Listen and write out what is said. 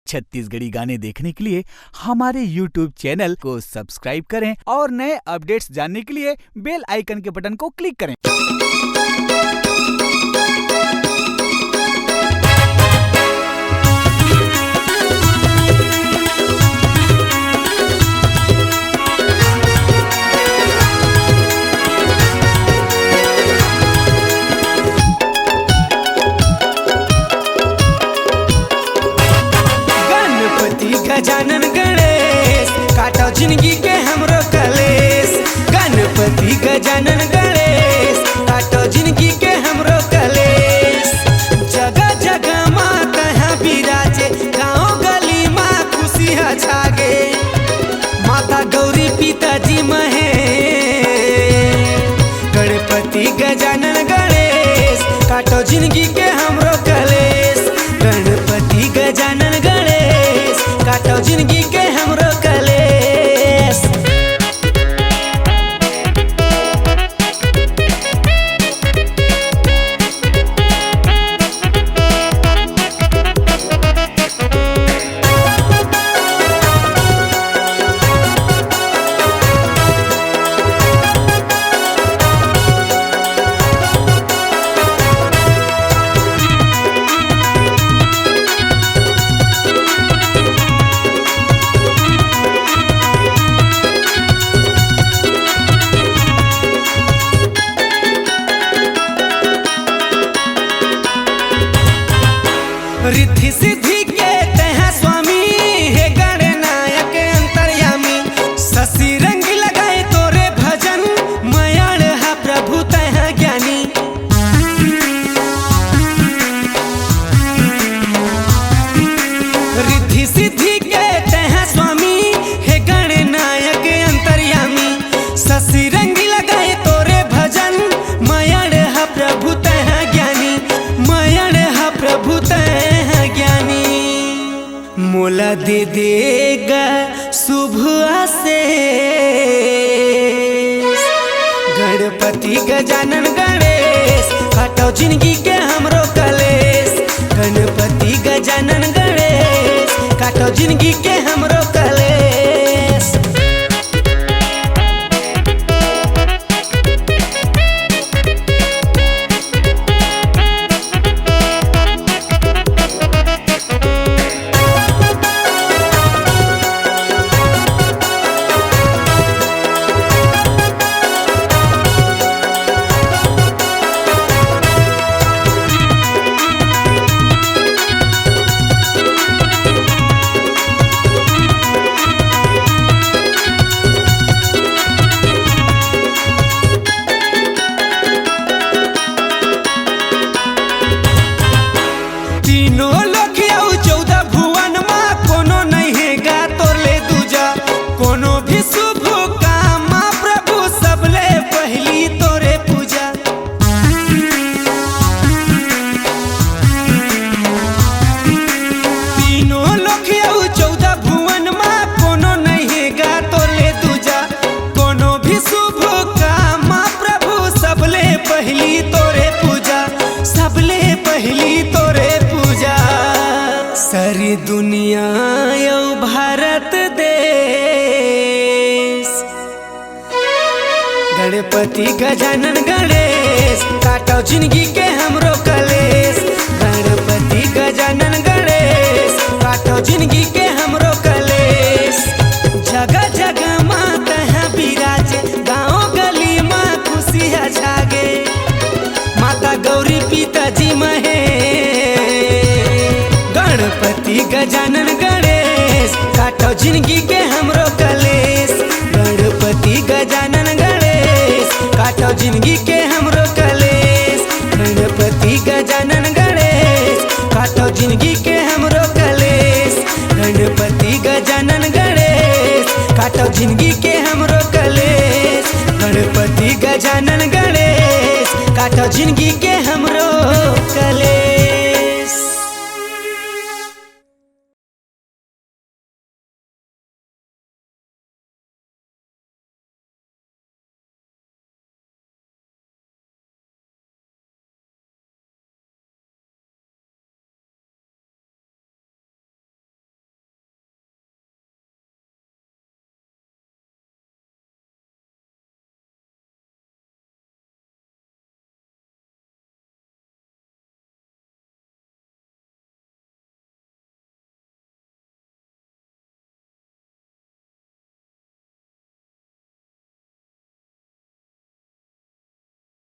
छत्तीसगढ़ी गाने देखने के लिए हमारे YouTube चैनल को सब्सक्राइब करें और नए अपडेट्स जानने के लिए बेल आइकन के बटन को क्लिक करें। गजानन गणेश काटो जिंदगी के हमरो कलेश। गणपति गजानन गणेश काटो जिंदगी के हमरो कलेश। जगह जगह माँ कहाँ बिराजे, गाँव गली माँ खुशी छागे। माता गौरी पिताजी महे गणपति गजानन गणेश काटो जिंदगी के हमरो कलेश। गणपति गजानन गणेश काटो जिंदगी के हमरो कलेश। रिद्धि सिद्धि के तह स्वामी हे गणनायक अंतर्यामी। शशि रंग लगाए तोरे भजन, मयाण है प्रभु तह ज्ञानी। रिद्धि सिद्धि के तह स्वामी हे गणनायक अंतर्यामी। शशि रंग लगाए तोरे भजन, मयाण है प्रभु तह ज्ञानी। मयाण है प्रभु तह मोला दे देगा शुभ आशीष। गणपति गजानन गणेश काटो जिंदगी के हमरो कलेश। गणपति गजानन गणेश काटो जिंदगी के हमरो कलेश। तीनों लोक आउ 14 भुवन माँ कोनो नहीं है गा तोरले दूजा। कोनो भी शुभ काम माँ प्रभु सबले पहली तोरे पूजा। तीनों लोक आउ 14 भुवन माँ कोनो नहीं है गा तोरले दूजा। कोनो भी शुभ काम माँ प्रभु सबले पहली तोरे पूजा। सबले पहली तोरे सारी दुनिया यो भारत देश। गणपति गजानन गणेश काटो जिंदगी के हमरो कलेश। गणपति गजानन गणेश काटो जिंदगी के हमरो कलेश। जगह जगह माँ कहाँ बिराजे, गाँव गली माँ खुशी छागे। माता गौरी पिताजी महे गणपति गजानन गणेश काटो जिंदगी के हमरो कलेश। गणपति गजानन गणेश काटो जिंदगी के हमरो कलेश। गणपति गजानन गणेश काटो जिंदगी के हमरो कलेश। गणपति गजानन गणेश काटो जिंदगी के हमरो कलेश। गणपति गजानन गणेश काटो जिंदगी के हमरो कलेश।